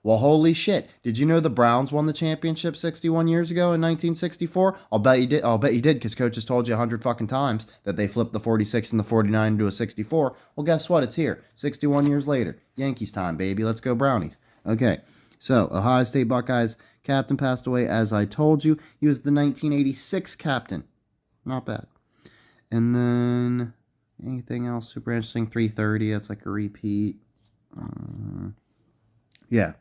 Well, holy shit. Did you know the Browns won the championship 61 years ago in 1964? I'll bet you did. I'll bet you did because coach has told you 100 fucking times that they flipped the 46 and the 49 into a 64. Well, guess what? It's here. 61 years later. Yankees time, baby. Let's go Brownies. Okay. So, Ohio State Buckeyes captain passed away as I told you. He was the 1986 captain. Not bad. And then anything else super interesting? 330. That's like a repeat. Yeah.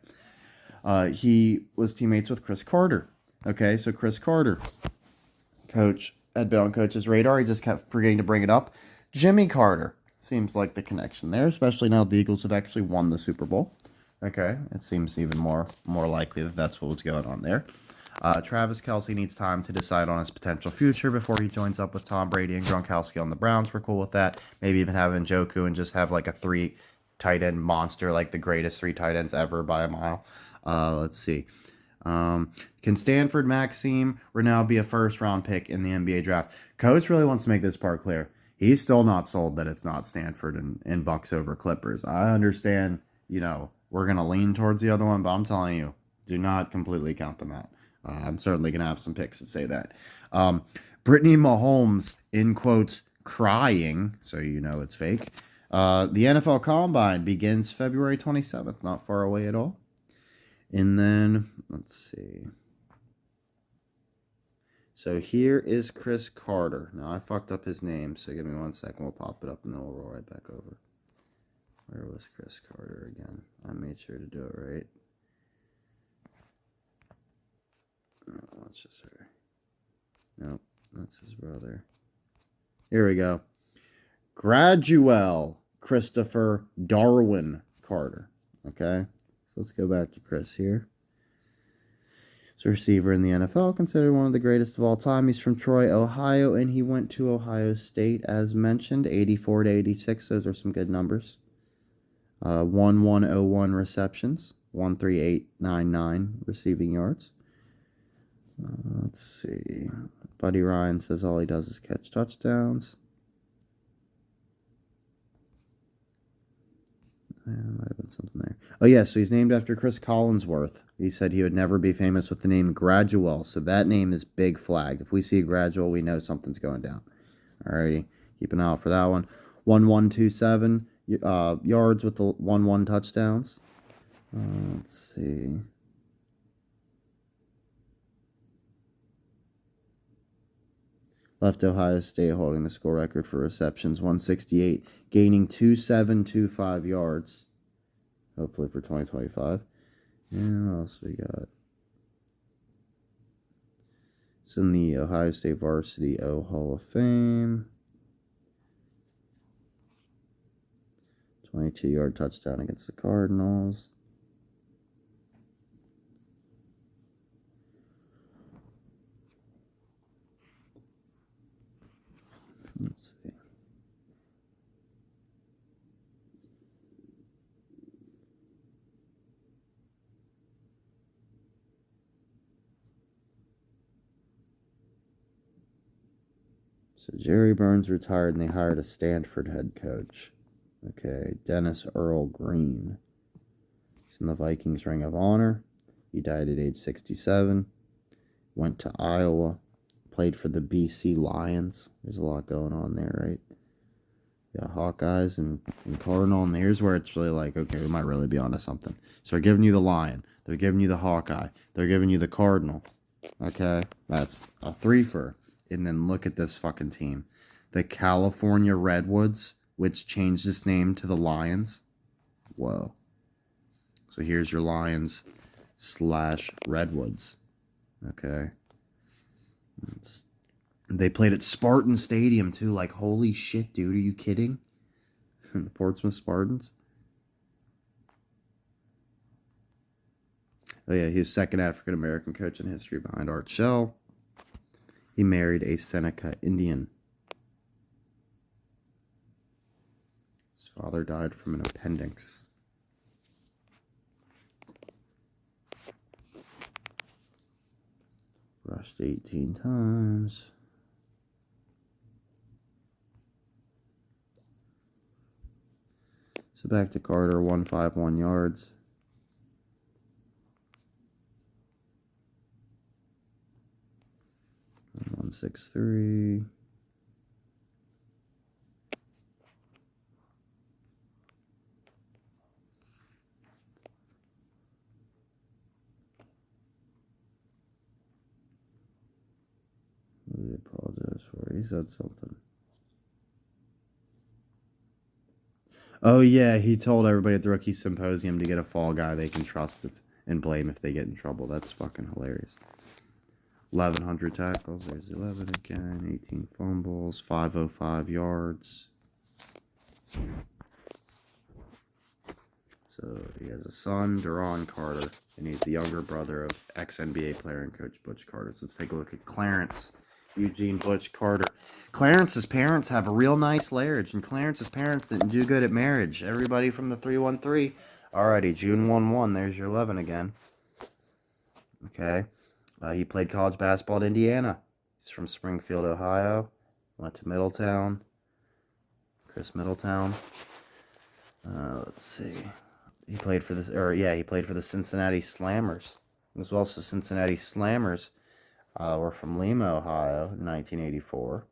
He was teammates with Chris Carter. Okay, so Chris Carter, coach, had been on coach's radar. He just kept forgetting to bring it up. Jimmy Carter seems like the connection there, especially now the Eagles have actually won the Super Bowl. Okay, it seems even more likely that that's what was going on there. Travis Kelce needs time to decide on his potential future before he joins up with Tom Brady and Gronkowski on the Browns. We're cool with that. Maybe even have Njoku and just have like a three tight end monster, like the greatest three tight ends ever by a mile. Let's see. Can Stanford Maxime Renau be a first round pick in the NBA draft? Coach really wants to make this part clear. He's still not sold that it's not Stanford and Bucks over Clippers. I understand, we're going to lean towards the other one, but I'm telling you, do not completely count them out. I'm certainly going to have some picks that say that. Brittany Mahomes, in quotes, crying, so you know it's fake. The NFL Combine begins February 27th, not far away at all. And then, let's see. So here is Chris Carter. Now, I fucked up his name, so give me 1 second. We'll pop it up, and then we'll roll right back over. Where was Chris Carter again? I made sure to do it right. Oh, that's just her. Nope, that's his brother. Here we go. Graduel Christopher Darwin Carter. Okay, so let's go back to Chris here. He's a receiver in the NFL, considered one of the greatest of all time. He's from Troy, Ohio, and he went to Ohio State, as mentioned, 84 to 86. Those are some good numbers. 1101 receptions, 13899 receiving yards. Let's see. Buddy Ryan says all he does is catch touchdowns. There might have been something there. Oh, yeah, so he's named after Chris Collinsworth. He said he would never be famous with the name Graduel, so that name is big flagged. If we see Graduel, we know something's going down. Alrighty, keep an eye out for that one. 1127 yards with the 1-1 touchdowns. Let's see. Left Ohio State holding the school record for receptions, 168, gaining 2725 yards, hopefully for 2025. And what else we got? It's in the Ohio State Varsity O Hall of Fame. 22-yard touchdown against the Cardinals. Let's see. So Jerry Burns retired and they hired a Stanford head coach. Okay, Dennis Earl Green. He's in the Vikings Ring of Honor. He died at age 67. Went to Iowa. Played for the BC Lions. There's a lot going on there, right? Yeah, Hawkeyes and Cardinal. And here's where it's really like, okay, we might really be onto something. So they're giving you the Lion. They're giving you the Hawkeye. They're giving you the Cardinal. Okay? That's a threefer. And then look at this fucking team. The California Redwoods, which changed its name to the Lions. Whoa. So here's your Lions / Redwoods. Okay. They played at Spartan Stadium too. Like, holy shit, dude. Are you kidding? The Portsmouth Spartans. Oh yeah, he was second African American coach in history behind Art Shell. He married a Seneca Indian. His father died from an appendix. Rushed 18 times. So back to Carter, 151 yards. 763. What did he apologize for? He said something. Oh, yeah, he told everybody at the Rookie Symposium to get a fall guy they can trust and blame if they get in trouble. That's fucking hilarious. 1,100 tackles. There's 11 again. 18 fumbles. 505 yards. So he has a son, Deron Carter, and he's the younger brother of ex-NBA player and coach Butch Carter. So let's take a look at Clarence Eugene Butch Carter. Clarence's parents have a real nice marriage, and Clarence's parents didn't do good at marriage. Everybody from the 313. Alrighty, June 1-1. There's your 11 again. Okay. He played college basketball at Indiana. He's from Springfield, Ohio. Went to Middletown. Chris Middletown. Let's see. He played for he played for the Cincinnati Slammers. As well as the Cincinnati Slammers were from Lima, Ohio, in 1984.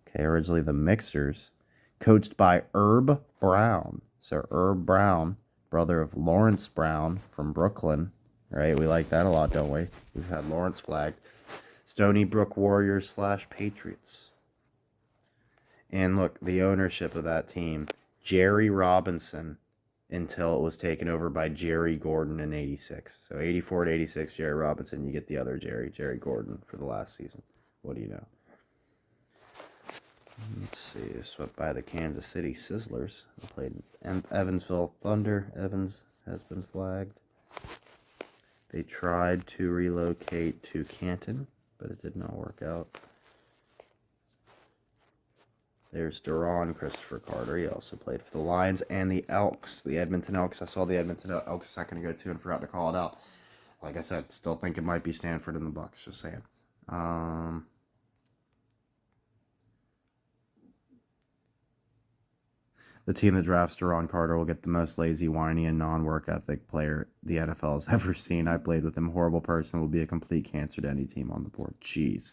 Okay, originally the Mixers. Coached by Herb Brown. So Herb Brown, brother of Lawrence Brown from Brooklyn. Right, we like that a lot, don't we? We've had Lawrence flagged. Stony Brook Warriors / Patriots. And look, the ownership of that team, Jerry Robinson, until it was taken over by Jerry Gordon in 86. So 84 to 86, Jerry Robinson. You get the other Jerry Gordon for the last season. What do you know? Let's see. Swept by the Kansas City Sizzlers. They played Evansville Thunder. Evans has been flagged. They tried to relocate to Canton, but it did not work out. There's Deron Christopher Carter. He also played for the Lions and the Elks, the Edmonton Elks. I saw the Edmonton Elks a second ago, too, and forgot to call it out. Like I said, still think it might be Stanford and the Bucks, just saying. The team that drafts Deron Carter will get the most lazy, whiny, and non-work ethic player the NFL has ever seen. I played with him. Horrible person. Will be a complete cancer to any team on the board. Jeez.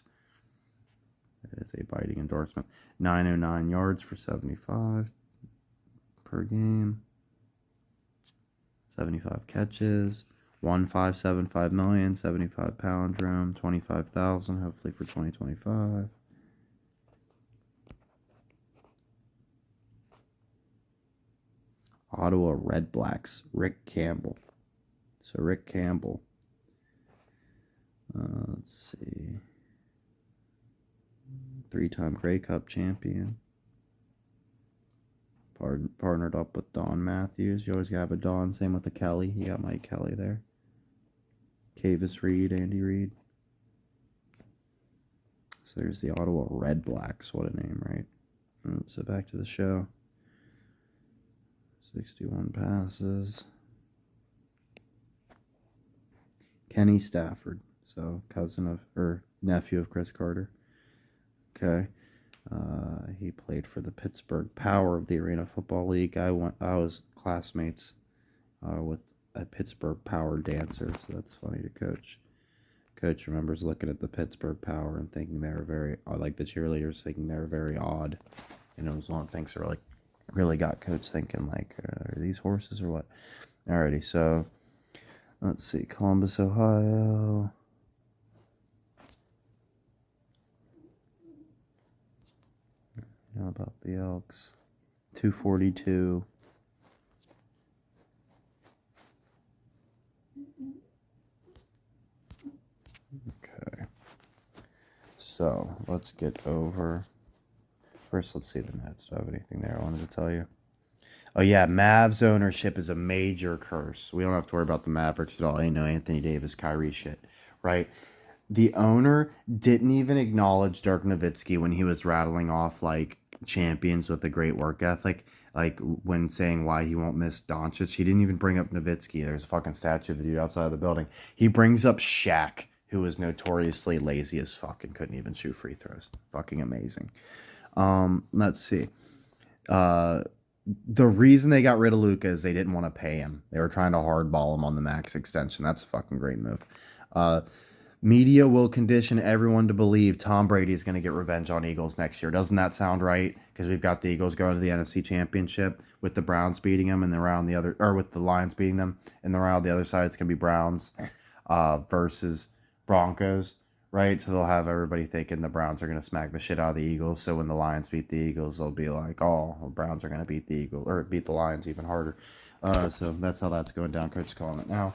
That is a biting endorsement. 909 yards for 75 per game. 75 catches. 1.575 million. 75 palindrome. 25,000. Hopefully for 2025. Ottawa Red Blacks, Rick Campbell. So Rick Campbell. Let's see. 3-time Grey Cup champion. Partnered up with Don Matthews. You always gotta have a Don. Same with the Kelly. You got Mike Kelly there. Cavis Reed, Andy Reid. So there's the Ottawa Red Blacks. What a name, right? So back to the show. 61 passes. Kenny Stafford, so nephew of Chris Carter. Okay, he played for the Pittsburgh Power of the Arena Football League. I was classmates with a Pittsburgh Power dancer, so that's funny to coach. Coach remembers looking at the Pittsburgh Power and thinking they were like the cheerleaders, thinking they were very odd, and it was one of the things that really got Coach thinking, like, are these horses or what? Alrighty, so let's see. Columbus, Ohio. How about the Elks? 242. Okay. So let's get over. First, let's see the Nets. Do I have anything there I wanted to tell you? Oh, yeah, Mavs ownership is a major curse. We don't have to worry about the Mavericks at all. Anthony Davis, Kyrie shit, right? The owner didn't even acknowledge Dirk Nowitzki when he was rattling off, like, champions with a great work ethic. Like, when saying why he won't miss Doncic, he didn't even bring up Nowitzki. There's a fucking statue of the dude outside of the building. He brings up Shaq, who was notoriously lazy as fuck and couldn't even shoot free throws. Fucking amazing. Let's see. The reason they got rid of Luka is they didn't want to pay him. They were trying to hardball him on the max extension. That's a fucking great move. Media will condition everyone to believe Tom Brady is going to get revenge on Eagles next year. Doesn't that sound right? Because we've got the Eagles going to the NFC Championship with the Browns beating them, and around the other, or with the Lions beating them, and around the other side it's going to be Browns versus Broncos, right? So they'll have everybody thinking the Browns are going to smack the shit out of the Eagles. So when the Lions beat the Eagles, they'll be like, "Oh, the Browns are going to beat the Eagles or beat the Lions even harder." So that's how that's going down. Coach calling it now.